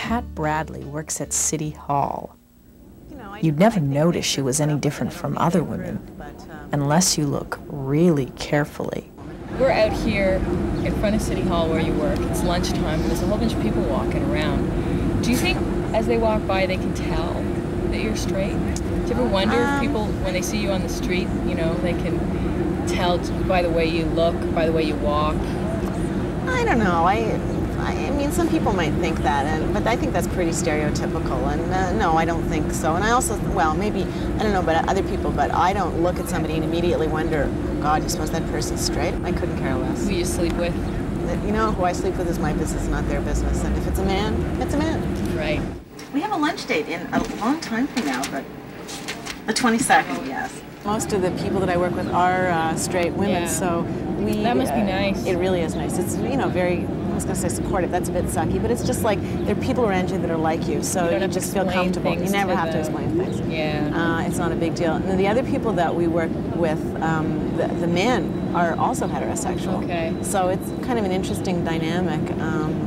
Pat Bradley works at City Hall. You'd never notice she was any different from other women, unless you look really carefully. We're out here in front of City Hall where you work. It's lunchtime, and there's a whole bunch of people walking around. Do you think as they walk by they can tell that you're straight? Do you ever wonder if people, when they see you on the street, you know, they can tell by the way you look, by the way you walk? I don't know. I mean, some people might think that, but I think that's pretty stereotypical, and no, I don't think so. And I also, well, maybe, I don't know about other people, but I don't look at somebody and immediately wonder, God, you suppose that person's straight? I couldn't care less. Who you sleep with? You know, who I sleep with is my business, not their business, and if it's a man, it's a man. Right. We have a lunch date in a long time from now, but the 22nd, yes. Most of the people that I work with are straight women, so we... That must be nice. It really is nice. It's, you know, very, I was going to say supportive, that's a bit sucky, but it's just like, there are people around you that are like you, so you just feel comfortable. You never have to explain things. Yeah. It's not a big deal. And the other people that we work with, the men are also heterosexual. Okay. So it's kind of an interesting dynamic.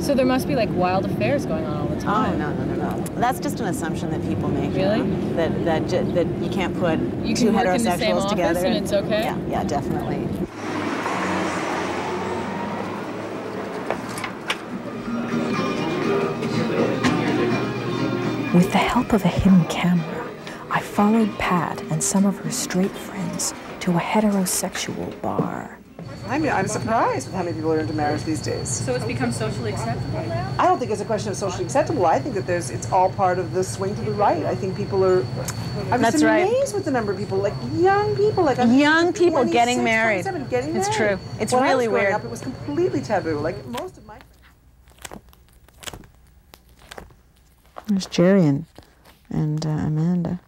So there must be like wild affairs going on all the time. Oh, no. That's just an assumption that people make. Really? You know? That you can't put two heterosexuals together. And it's okay? Yeah, definitely. With the help of a hidden camera, I followed Pat and some of her straight friends to a heterosexual bar. I mean, I'm surprised with how many people are into marriage these days. So it's become socially acceptable now? I don't think it's a question of socially acceptable. I think that it's all part of the swing to the right. I think people are, I'm just amazed with the number of people, like young people. Like young people 26, getting married. 27, getting married. It's true. It's when really I was growing weird. up, it was completely taboo. Like most of my There's Jerry and Amanda.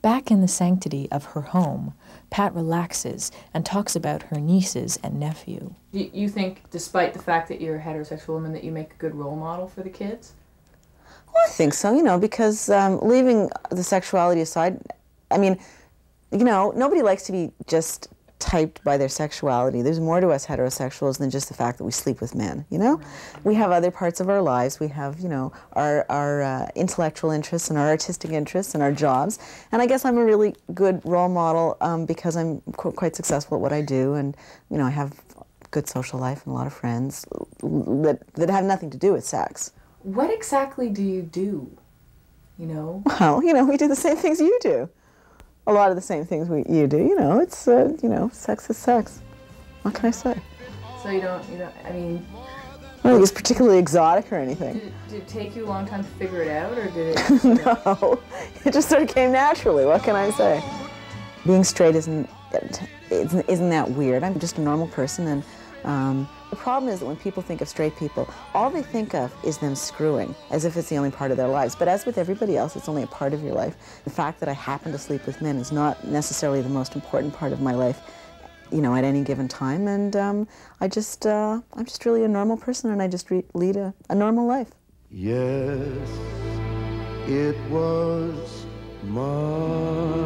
Back in the sanctity of her home, Pat relaxes and talks about her nieces and nephew. You think, despite the fact that you're a heterosexual woman, that you make a good role model for the kids? Well, I think so, you know, because leaving the sexuality aside, I mean, you know, nobody likes to be just typed by their sexuality. There's more to us heterosexuals than just the fact that we sleep with men, you know? We have other parts of our lives. We have, you know, our intellectual interests and our artistic interests and our jobs. And I guess I'm a really good role model because I'm quite successful at what I do, and, you know, I have a good social life and a lot of friends that have nothing to do with sex. What exactly do you do, you know? Well, you know, we do the same things you do. A lot of the same things you do, you know, it's, you know, sex is sex. What can I say? So you don't, I mean... I don't think it's particularly exotic or anything. Did it take you a long time to figure it out, or did it... No, it just sort of came naturally, what can I say? Being straight isn't that weird. I'm just a normal person, and the problem is that when people think of straight people, all they think of is them screwing, as if it's the only part of their lives. But as with everybody else, it's only a part of your life. The fact that I happen to sleep with men is not necessarily the most important part of my life, you know, at any given time. And I'm just really a normal person, and I just lead a normal life. Yes, it was my